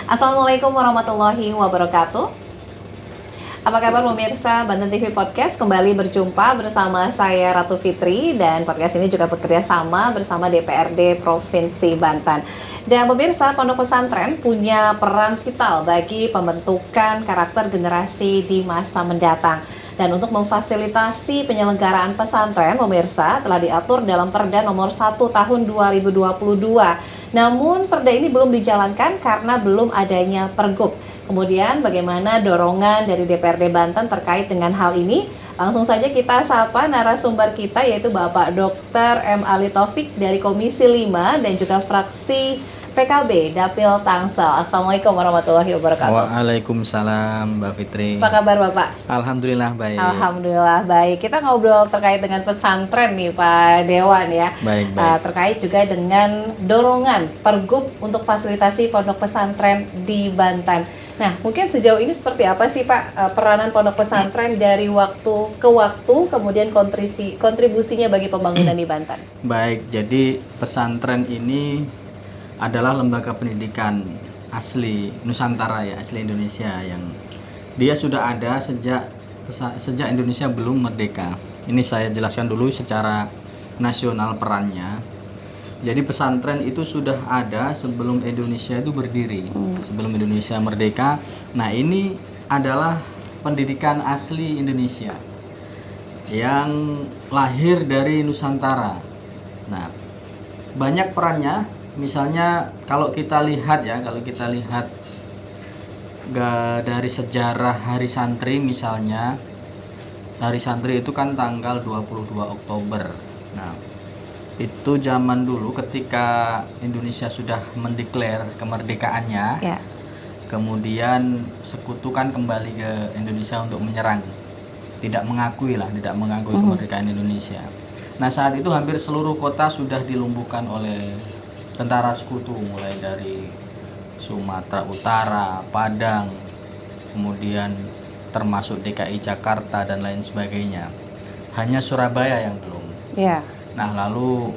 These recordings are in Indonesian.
Assalamualaikum warahmatullahi wabarakatuh. Apa kabar pemirsa Banten TV Podcast? Kembali berjumpa bersama saya Ratu Fitri, dan podcast ini juga bekerja sama bersama DPRD Provinsi Banten. Dan pemirsa, pondok pesantren punya peran vital bagi pembentukan karakter generasi di masa mendatang. Dan untuk memfasilitasi penyelenggaraan pesantren, pemirsa, telah diatur dalam Perda nomor 1 tahun 2022. Namun Perda ini belum dijalankan karena belum adanya Pergub. Kemudian bagaimana dorongan dari DPRD Banten terkait dengan hal ini? Langsung saja kita sapa narasumber kita, yaitu Bapak Dr. M. Ali Taufik dari Komisi 5 dan juga fraksi PKB Dapil Tangsel. Assalamualaikum warahmatullahi wabarakatuh. Waalaikumsalam Mbak Fitri. Apa kabar Bapak? Alhamdulillah baik. Alhamdulillah baik. Kita ngobrol terkait dengan pesantren nih Pak Dewan ya. Baik. Terkait juga dengan dorongan Pergub untuk fasilitasi pondok pesantren di Banten. Nah, mungkin sejauh ini seperti apa sih Pak peranan pondok pesantren dari waktu ke waktu, kemudian kontribusinya bagi pembangunan di Banten? Baik, jadi pesantren ini adalah lembaga pendidikan asli Nusantara ya, asli Indonesia, yang dia sudah ada sejak Indonesia belum merdeka. Ini saya jelaskan dulu secara nasional perannya. Jadi pesantren itu sudah ada sebelum Indonesia itu berdiri, sebelum Indonesia merdeka. Nah, ini adalah pendidikan asli Indonesia yang lahir dari Nusantara. Nah, banyak perannya. Misalnya kalau kita lihat dari sejarah Hari Santri misalnya, Hari Santri itu kan tanggal 22 Oktober. Nah, itu zaman dulu ketika Indonesia sudah mendeklar kemerdekaannya, ya. Kemudian sekutu kan kembali ke Indonesia untuk menyerang, tidak mengakui kemerdekaan Indonesia. Nah, saat itu hampir seluruh kota sudah dilumpuhkan oleh tentara sekutu, mulai dari Sumatera Utara, Padang, kemudian termasuk DKI Jakarta dan lain sebagainya. Hanya Surabaya yang belum. Ya. Nah, lalu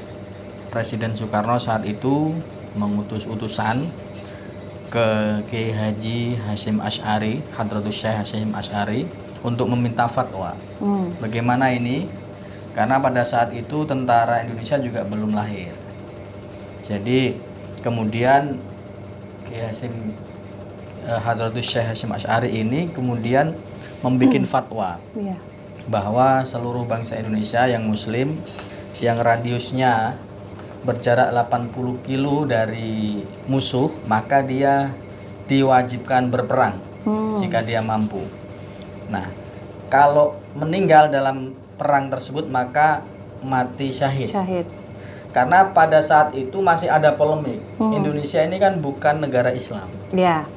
Presiden Soekarno saat itu mengutus utusan ke Kiai Haji Hasyim Asy'ari, Hadratus Syekh Hasyim Asy'ari, untuk meminta fatwa. Bagaimana ini? Karena pada saat itu tentara Indonesia juga belum lahir. Jadi kemudian Kiai Hadratus Syekh Hasyim Asy'ari ini kemudian membuat fatwa bahwa seluruh bangsa Indonesia yang muslim yang radiusnya berjarak 80 kilo dari musuh, maka dia diwajibkan berperang jika dia mampu. Nah, kalau meninggal dalam perang tersebut maka mati syahid. Karena pada saat itu masih ada polemik. Indonesia ini kan bukan negara Islam. Ya.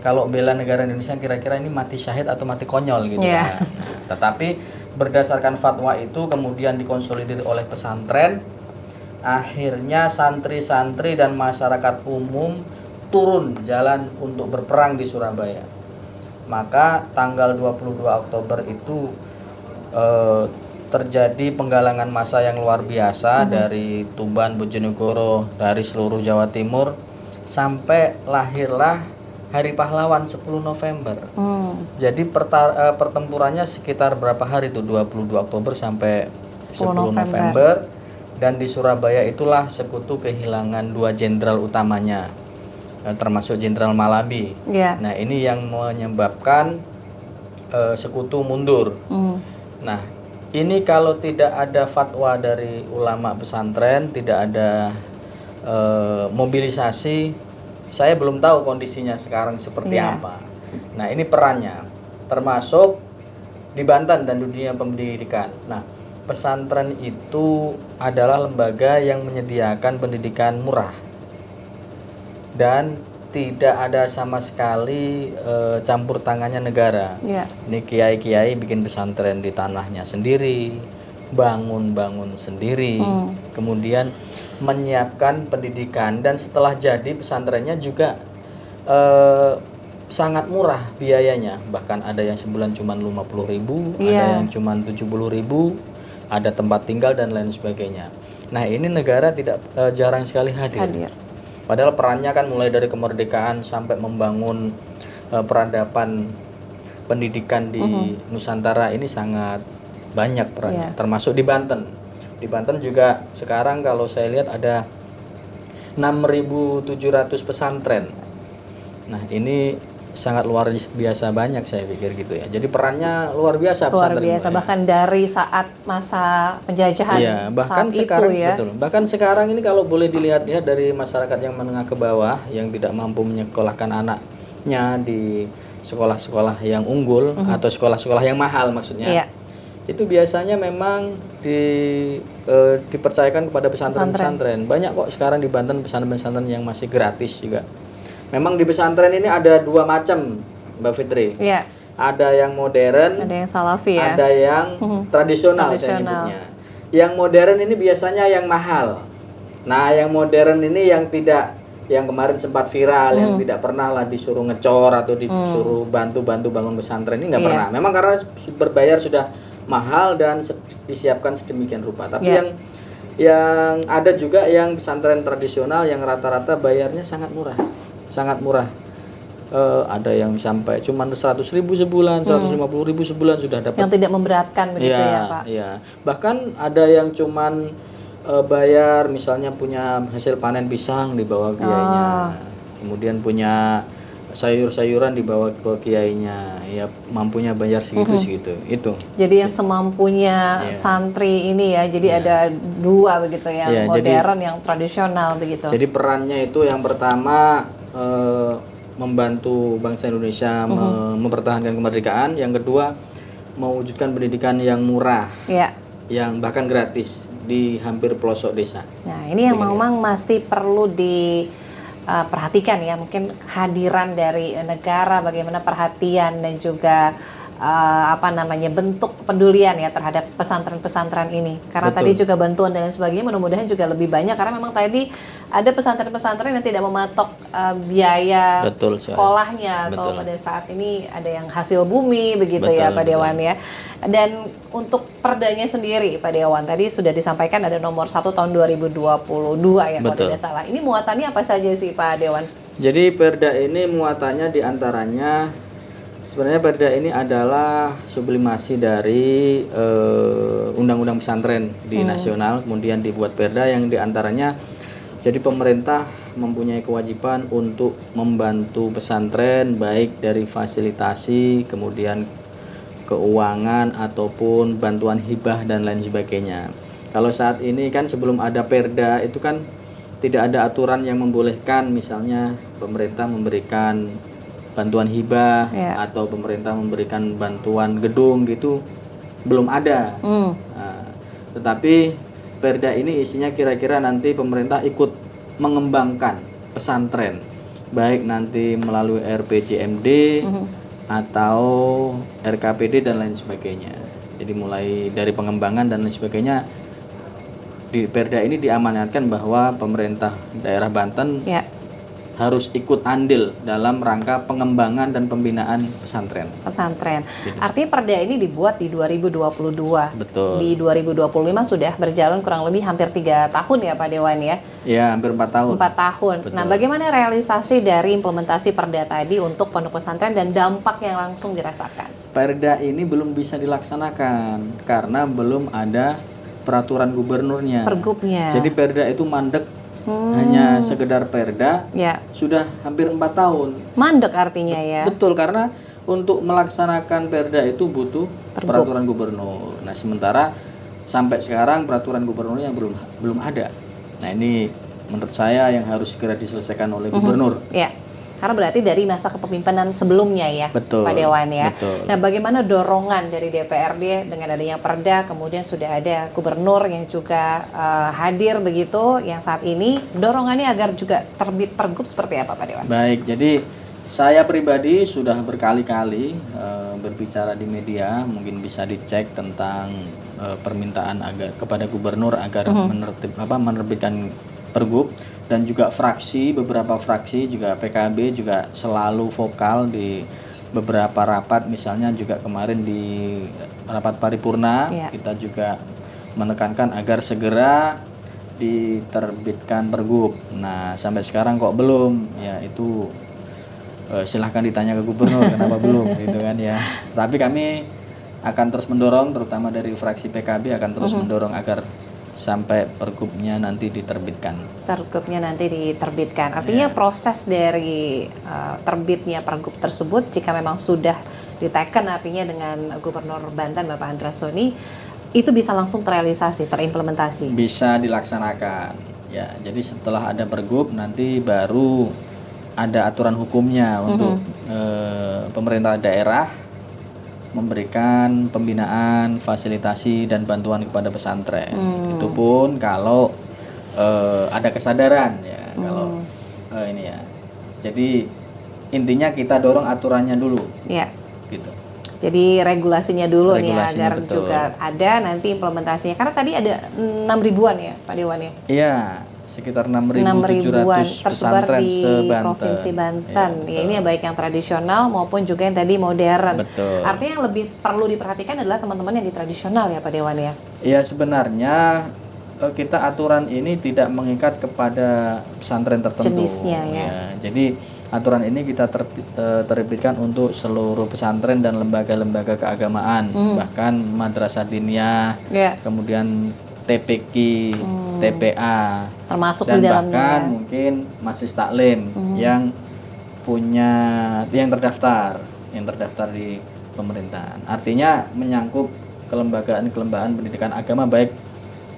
Kalau bela negara Indonesia kira-kira ini mati syahid atau mati konyol gitu ya. Nah, tetapi berdasarkan fatwa itu kemudian dikonsolidir oleh pesantren. Akhirnya santri-santri dan masyarakat umum turun jalan untuk berperang di Surabaya. Maka tanggal 22 Oktober itu terjadi penggalangan massa yang luar biasa dari Tuban, Bojonegoro, dari seluruh Jawa Timur, sampai lahirlah Hari Pahlawan 10 November. Jadi pertempurannya sekitar berapa hari itu? 22 Oktober sampai 10 November. Dan di Surabaya itulah sekutu kehilangan 2 jenderal utamanya, termasuk Jenderal Malabi. Nah, ini yang menyebabkan sekutu mundur. Nah, ini kalau tidak ada fatwa dari ulama pesantren, tidak ada mobilisasi, saya belum tahu kondisinya sekarang seperti apa. Nah, ini perannya, termasuk di Banten dan dunia pendidikan. Nah, pesantren itu adalah lembaga yang menyediakan pendidikan murah dan tidak ada sama sekali campur tangannya negara. Ini kiai-kiai bikin pesantren di tanahnya sendiri, bangun sendiri, kemudian menyiapkan pendidikan, dan setelah jadi pesantrennya juga sangat murah biayanya. Bahkan ada yang sebulan cuma 50.000, ada yang cuma 70.000, ada tempat tinggal dan lain sebagainya. Nah, ini negara tidak jarang sekali hadir. Padahal perannya kan mulai dari kemerdekaan sampai membangun peradaban pendidikan di Nusantara ini sangat banyak perannya, termasuk di Banten. Di Banten juga sekarang kalau saya lihat ada 6.700 pesantren. Nah, ini sangat luar biasa banyak saya pikir gitu ya. Jadi perannya luar biasa Luar pesantren. biasa, bahkan dari saat masa penjajahan. Iya, bahkan saat sekarang itu, ya. betul. Bahkan sekarang ini kalau boleh dilihat-lihat dari masyarakat yang menengah ke bawah yang tidak mampu menyekolahkan anaknya di sekolah-sekolah yang unggul atau sekolah-sekolah yang mahal maksudnya. Iya. Itu biasanya memang dipercayakan kepada pesantren-pesantren. Banyak kok sekarang di Banten pesantren-pesantren yang masih gratis juga. Memang di pesantren ini ada dua macam, Mbak Fitri. Iya. Ada yang modern, Ada yang salafi ya. ada yang tradisional saya nyebutnya. Yang modern ini biasanya yang mahal. Nah, yang modern ini yang tidak, yang kemarin sempat viral, yang tidak pernah lah disuruh ngecor atau disuruh bantu-bantu bangun pesantren ini nggak pernah. Memang karena berbayar sudah mahal dan disiapkan sedemikian rupa. Tapi yang ada juga yang pesantren tradisional yang rata-rata bayarnya sangat murah. Sangat murah. Ada yang sampai cuma 100.000 sebulan, 150.000 sebulan sudah dapat. Yang tidak memberatkan begitu ya, Pak. Iya. Bahkan ada yang cuman bayar misalnya punya hasil panen pisang dibawa kiainya. Kemudian punya sayur-sayuran dibawa ke kiainya. Ya mampunya bayar segitu-segitu. Itu. Jadi yang semampunya santri ini ya. Jadi ada dua begitu, yang modern, yang tradisional begitu. Jadi perannya itu yang pertama membantu bangsa Indonesia mempertahankan kemerdekaan, yang kedua mewujudkan pendidikan yang murah, yang bahkan gratis di hampir pelosok desa. Nah, ini yang memang mesti perlu diperhatikan ya, mungkin kehadiran dari negara, bagaimana perhatian dan juga bentuk kepedulian ya terhadap pesantren-pesantren ini. Karena tadi juga bantuan dan lain sebagainya mudah-mudahan juga lebih banyak, karena memang tadi ada pesantren-pesantren yang tidak mematok biaya sekolahnya, atau pada saat ini ada yang hasil bumi begitu ya Pak Dewan ya. Dan untuk perdanya sendiri Pak Dewan tadi sudah disampaikan ada nomor 1 tahun 2022 ya kalau tidak salah. Ini muatannya apa saja sih Pak Dewan? Jadi perda ini muatannya diantaranya sebenarnya perda ini adalah sublimasi dari undang-undang pesantren di nasional, kemudian dibuat perda yang diantaranya jadi pemerintah mempunyai kewajiban untuk membantu pesantren baik dari fasilitasi, kemudian keuangan ataupun bantuan hibah dan lain sebagainya. Kalau saat ini kan sebelum ada perda itu kan tidak ada aturan yang membolehkan misalnya pemerintah memberikan bantuan hibah atau pemerintah memberikan bantuan gedung gitu, belum ada. Tetapi perda ini isinya kira-kira nanti pemerintah ikut mengembangkan pesantren, baik nanti melalui RPJMD atau RKPD dan lain sebagainya. Jadi mulai dari pengembangan dan lain sebagainya, di perda ini diamanatkan bahwa pemerintah daerah Banten harus ikut andil dalam rangka pengembangan dan pembinaan pesantren. Gitu. Artinya perda ini dibuat di 2022. Betul. Di 2025 sudah berjalan kurang lebih hampir 3 tahun ya Pak Dewan ya? Ya, hampir 4 tahun. 4 tahun. Betul. Nah, bagaimana realisasi dari implementasi perda tadi untuk pondok pesantren dan dampak yang langsung dirasakan? Perda ini belum bisa dilaksanakan karena belum ada peraturan gubernurnya. Pergubnya. Jadi perda itu mandek. Hanya sekedar perda sudah hampir 4 tahun. Mandek artinya ya? Betul, karena untuk melaksanakan perda itu butuh peraturan gubernur. Nah, sementara sampai sekarang peraturan gubernurnya belum ada. Nah, ini menurut saya yang harus segera diselesaikan oleh gubernur. Karena berarti dari masa kepemimpinan sebelumnya ya, Betul, Pak Dewan ya. Betul. Nah, bagaimana dorongan dari DPRD dengan adanya perda, kemudian sudah ada gubernur yang juga hadir begitu, yang saat ini dorongannya agar juga terbit pergub seperti apa Pak Dewan? Baik, jadi saya pribadi sudah berkali-kali berbicara di media, mungkin bisa dicek tentang permintaan kepada gubernur agar menerbitkan pergub. Dan juga beberapa fraksi juga PKB juga selalu vokal di beberapa rapat, misalnya juga kemarin di rapat paripurna kita juga menekankan agar segera diterbitkan pergub. Nah, sampai sekarang kok belum? Ya itu silahkan ditanya ke gubernur kenapa belum gitu kan ya. Tapi kami akan terus mendorong, terutama dari fraksi PKB akan terus mendorong agar sampai pergubnya nanti diterbitkan. Pergubnya nanti diterbitkan. Artinya proses dari terbitnya pergub tersebut jika memang sudah diteken artinya dengan Gubernur Banten Bapak Andra Soni itu bisa langsung terrealisasi, terimplementasi. Bisa dilaksanakan. Ya, jadi setelah ada pergub nanti baru ada aturan hukumnya untuk pemerintah daerah memberikan pembinaan, fasilitasi dan bantuan kepada pesantren. Itu pun kalau ada kesadaran ya, kalau ini ya. Jadi intinya kita dorong aturannya dulu. Ya. Gitu. Jadi regulasinya dulu nih agar betul. juga ada nanti implementasinya. Karena tadi ada 6 ribuan ya Pak Dewan ya? Iya, sekitar 6.700 tersebar pesantren di se-Banten. Provinsi Banten. Ya, ini baik yang tradisional maupun juga yang tadi modern. Betul. Artinya yang lebih perlu diperhatikan adalah teman-teman yang di tradisional ya Pak Dewan ya? Iya, sebenarnya kita aturan ini tidak mengikat kepada pesantren tertentu. Jenisnya ya. Jadi aturan ini kita terbitkan untuk seluruh pesantren dan lembaga-lembaga keagamaan, bahkan madrasah diniyah, kemudian TPQ, TPA, termasuk dan di dalamnya bahkan ya. mungkin majelis taklim yang punya yang terdaftar di pemerintahan. Artinya menyangkut kelembagaan pendidikan agama baik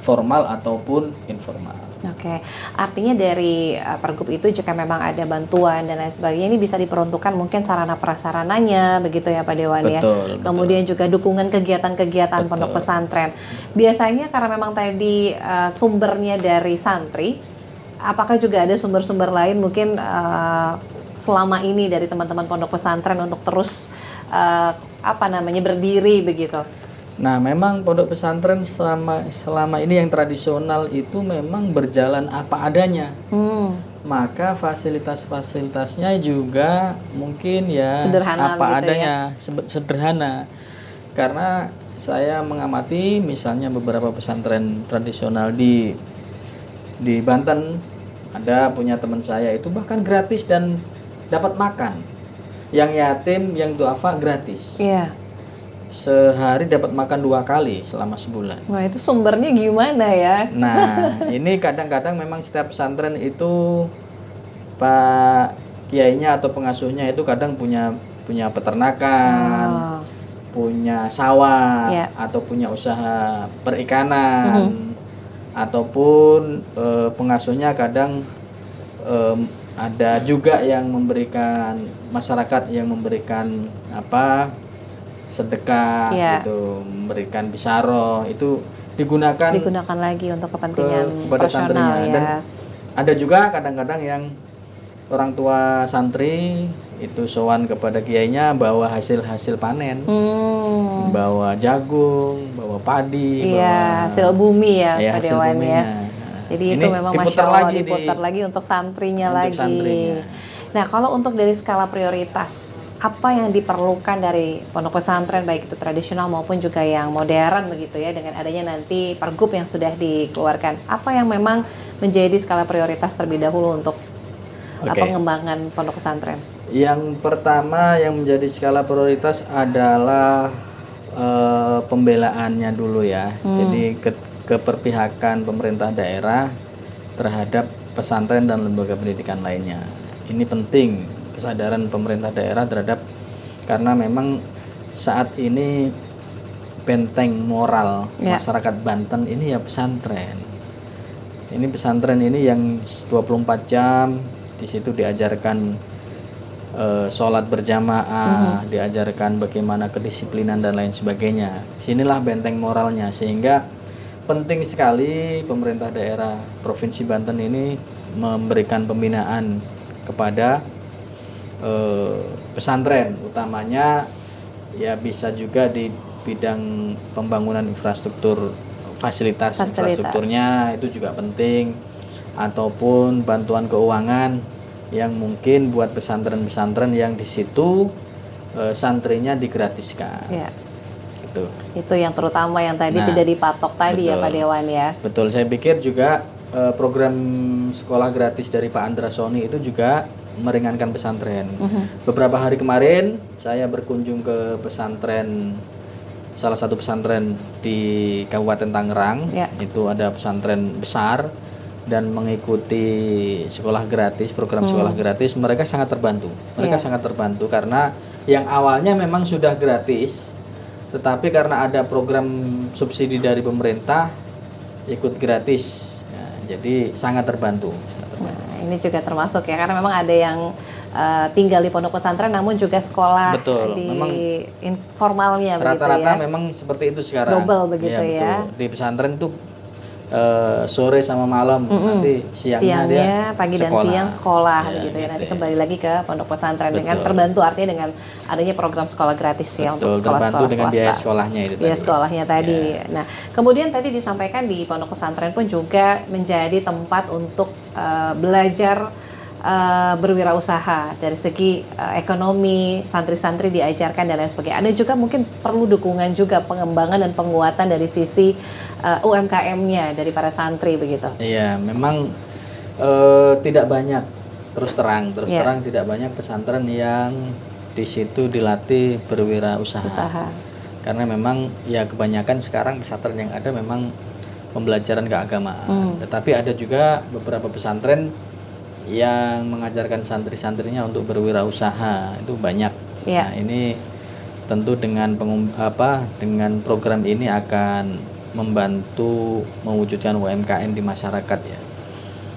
formal ataupun informal. Oke, artinya dari pergub itu jika memang ada bantuan dan lain sebagainya ini bisa diperuntukkan mungkin sarana prasarananya begitu ya Pak Dewan ya. Kemudian juga dukungan kegiatan-kegiatan pondok pesantren. Biasanya karena memang tadi sumbernya dari santri, apakah juga ada sumber-sumber lain mungkin selama ini dari teman-teman pondok pesantren untuk terus berdiri begitu? Nah, memang pondok pesantren selama ini yang tradisional itu memang berjalan apa adanya. Maka fasilitas-fasilitasnya juga mungkin ya sederhana apa adanya, ya? Sederhana. Karena saya mengamati misalnya beberapa pesantren tradisional di Banten, ada punya teman saya itu bahkan gratis dan dapat makan. Yang yatim, yang duafa gratis. Iya. Sehari dapat makan 2 kali selama sebulan. Nah itu sumbernya gimana ya? Nah ini kadang-kadang memang setiap pesantren itu Pak kiainya atau pengasuhnya itu kadang punya peternakan, punya sawah, atau punya usaha perikanan, ataupun pengasuhnya kadang ada juga yang memberikan masyarakat yang memberikan sedekah gitu, memberikan bisaroh, itu digunakan lagi untuk kepentingan kepada santrinya ya. Dan ada juga kadang-kadang yang orang tua santri itu sowan kepada kiainya bawa hasil panen, bawa jagung, bawa padi, bawa hasil bumi ya Pak hasil Dewan ya. Jadi ini itu memang Masya Allah diputar lagi untuk santrinya untuk lagi. Santrinya. Nah kalau untuk dari skala prioritas, apa yang diperlukan dari pondok pesantren baik itu tradisional maupun juga yang modern begitu ya dengan adanya nanti pergub yang sudah dikeluarkan, apa yang memang menjadi skala prioritas terlebih dahulu untuk pengembangan pondok pesantren? Yang pertama yang menjadi skala prioritas adalah pembelaannya dulu ya. Jadi keperpihakan pemerintah daerah terhadap pesantren dan lembaga pendidikan lainnya. Ini penting kesadaran pemerintah daerah terhadap, karena memang saat ini benteng moral masyarakat Banten ini ya pesantren. Ini pesantren ini yang 24 jam di situ diajarkan sholat berjamaah, diajarkan bagaimana kedisiplinan dan lain sebagainya. Sinilah benteng moralnya, sehingga penting sekali pemerintah daerah Provinsi Banten ini memberikan pembinaan kepada pesantren, utamanya ya bisa juga di bidang pembangunan infrastruktur, fasilitas infrastrukturnya itu juga penting, ataupun bantuan keuangan yang mungkin buat pesantren-pesantren yang di situ santrinya digratiskan. Ya. Gitu. Itu yang terutama yang tadi tidak dipatok tadi. Betul. Ya Pak Dewan ya. Betul, saya pikir juga program sekolah gratis dari Pak Andra Soni itu juga meringankan pesantren. Beberapa hari kemarin saya berkunjung ke pesantren, salah satu pesantren di Kabupaten Tangerang. Itu ada pesantren besar dan mengikuti sekolah gratis, program sekolah gratis. Mereka sangat terbantu. Sangat terbantu karena yang awalnya memang sudah gratis, tetapi karena ada program subsidi dari pemerintah ikut gratis. Jadi sangat terbantu. Nah, ini juga termasuk ya, karena memang ada yang tinggal di pondok pesantren namun juga sekolah. Betul, di memang informalnya rata-rata ya. memang seperti itu sekarang. Double begitu ya. Betul. Di pesantren tuh sore sama malam, nanti siangnya dia pagi sekolah. Dan siang sekolah begitu ya. Gitu Nanti ya. kembali lagi ke pondok pesantren dengan terbantu, artinya dengan adanya program sekolah gratis ya untuk sekolah-sekolah dengan swasta. biaya sekolahnya itu biaya sekolahnya tadi. Nah, kemudian tadi disampaikan di pondok pesantren pun juga menjadi tempat untuk belajar berwirausaha dari segi ekonomi, santri-santri diajarkan dan lain sebagainya. Ada juga mungkin perlu dukungan juga, pengembangan dan penguatan dari sisi UMKM-nya dari para santri begitu. Iya, memang tidak banyak, terus terang tidak banyak pesantren yang di situ dilatih berwirausaha. Karena memang ya kebanyakan sekarang pesantren yang ada memang pembelajaran keagamaan. Tetapi ada juga beberapa pesantren yang mengajarkan santri-santrinya untuk berwirausaha, itu banyak. Nah, ini tentu dengan dengan program ini akan membantu mewujudkan UMKM di masyarakat ya.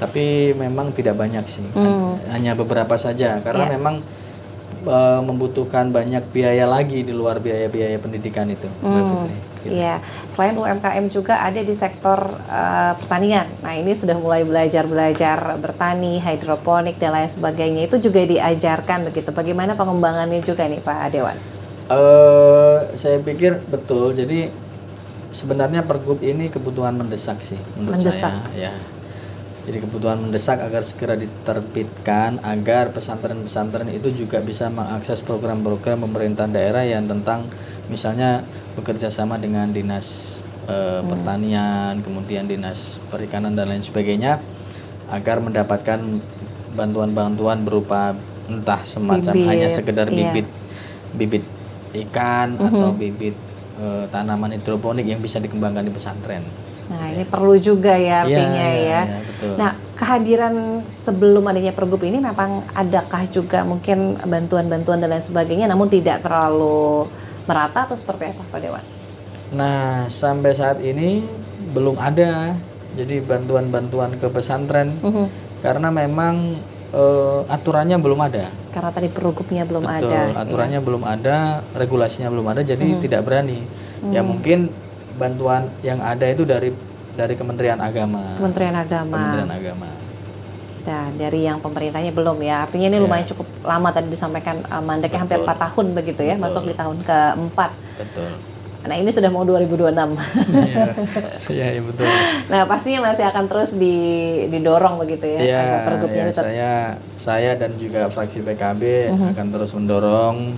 Tapi memang tidak banyak sih, hanya beberapa saja karena memang membutuhkan banyak biaya lagi di luar biaya-biaya pendidikan itu, Mbak Fitri. Gitu. Iya, selain UMKM juga ada di sektor pertanian. Nah, ini sudah mulai belajar bertani, hidroponik dan lain sebagainya. Itu juga diajarkan begitu. Bagaimana pengembangannya juga nih Pak Dewan? Saya pikir betul. Jadi sebenarnya Pergub ini kebutuhan mendesak sih menurut saya. Ya. Jadi kebutuhan mendesak agar segera diterbitkan agar pesantren-pesantren itu juga bisa mengakses program-program pemerintahan daerah yang tentang misalnya bekerja sama dengan dinas pertanian, kemudian dinas perikanan dan lain sebagainya agar mendapatkan bantuan-bantuan berupa entah semacam hanya sekedar bibit ikan atau bibit tanaman hidroponik yang bisa dikembangkan di pesantren. Nah, ini perlu juga ya artinya ya. Betul. Nah, kehadiran sebelum adanya Pergub ini memang adakah juga mungkin bantuan-bantuan dan lain sebagainya namun tidak terlalu merata atau seperti apa Pak Dewan? Nah, sampai saat ini belum ada jadi bantuan-bantuan ke pesantren karena memang aturannya belum ada. Karena tadi Pergubnya belum Betul, ada. aturannya belum ada, regulasinya belum ada, jadi tidak berani. Ya mungkin bantuan yang ada itu dari Kementerian Agama. Kementerian Agama. Dan dari yang pemerintahnya belum ya. Artinya ini lumayan cukup lama tadi disampaikan mandeknya hampir 4 tahun begitu ya, masuk di tahun ke-4. Betul. Nah, ini sudah mau 2026. Iya, betul. Nah, pastinya masih akan terus didorong begitu ya. Iya, Pergubnya saya dan juga fraksi PKB akan terus mendorong,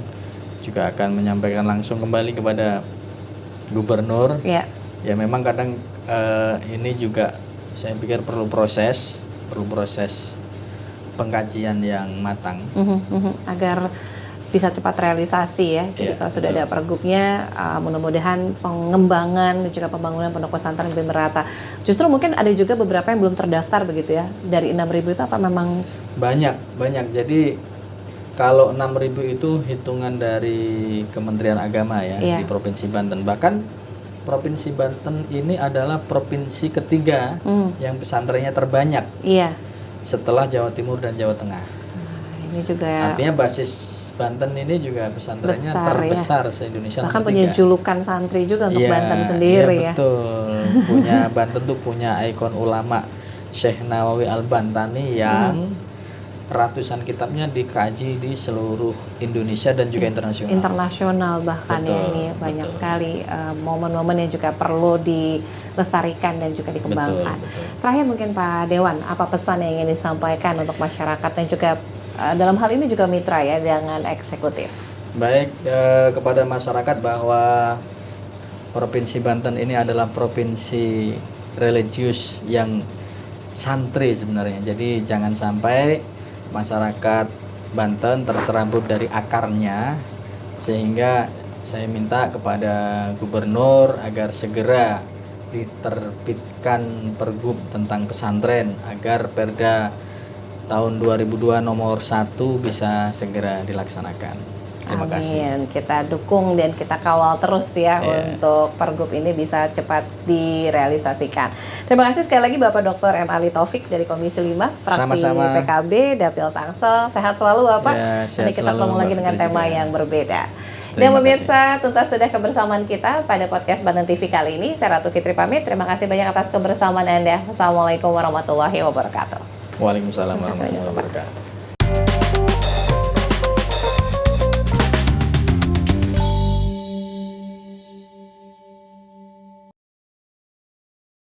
juga akan menyampaikan langsung kembali kepada Gubernur. Ya memang kadang ini juga saya pikir perlu proses pengkajian yang matang agar bisa cepat realisasi ya. Jadi kalau sudah ada Pergubnya, mudah-mudahan pengembangan dan juga pembangunan pondok pesantren lebih merata. Justru mungkin ada juga beberapa yang belum terdaftar begitu ya. Dari 6.000 itu apa memang banyak. Jadi kalau 6.000 itu hitungan dari Kementerian Agama ya di Provinsi Banten. Bahkan Provinsi Banten ini adalah provinsi ketiga yang pesantrennya terbanyak. Iya. Setelah Jawa Timur dan Jawa Tengah. Ini juga artinya basis Banten ini juga pesantrennya terbesar se-Indonesia. Bahkan punya julukan santri juga untuk Banten sendiri ya. Betul. Banten tuh punya ikon ulama Syekh Nawawi Al-Bantani yang ratusan kitabnya dikaji di seluruh Indonesia dan juga internasional. Internasional bahkan ya, ini banyak sekali momen-momen yang juga perlu dilestarikan dan juga dikembangkan. Terakhir mungkin Pak Dewan, apa pesan yang ingin disampaikan untuk masyarakat dan juga dalam hal ini juga mitra ya dengan eksekutif? Baik, kepada masyarakat bahwa Provinsi Banten ini adalah provinsi religius yang santri sebenarnya. Jadi jangan sampai masyarakat Banten tercerabut dari akarnya, sehingga saya minta kepada gubernur agar segera diterbitkan pergub tentang pesantren agar Perda tahun 2002 nomor 1 bisa segera dilaksanakan. Terima kasih. Amin. Kita dukung dan kita kawal terus ya untuk pergub ini bisa cepat direalisasikan. Terima kasih sekali lagi Bapak Dr. M. Ali Taufik dari Komisi 5 fraksi Sama-sama. PKB Dapil Tangsel. Sehat selalu Bapak. Ya, sehat Nanti kita selalu, ketemu Mbak lagi dengan Fitri tema juga. yang berbeda. Dan Terima pemirsa, tuntas sudah kebersamaan kita pada podcast Banten TV kali ini. Saya Ratu Fitri pamit. Terima kasih banyak atas kebersamaan Anda. Wassalamualaikum warahmatullahi wabarakatuh. Waalaikumsalam warahmatullahi wabarakatuh.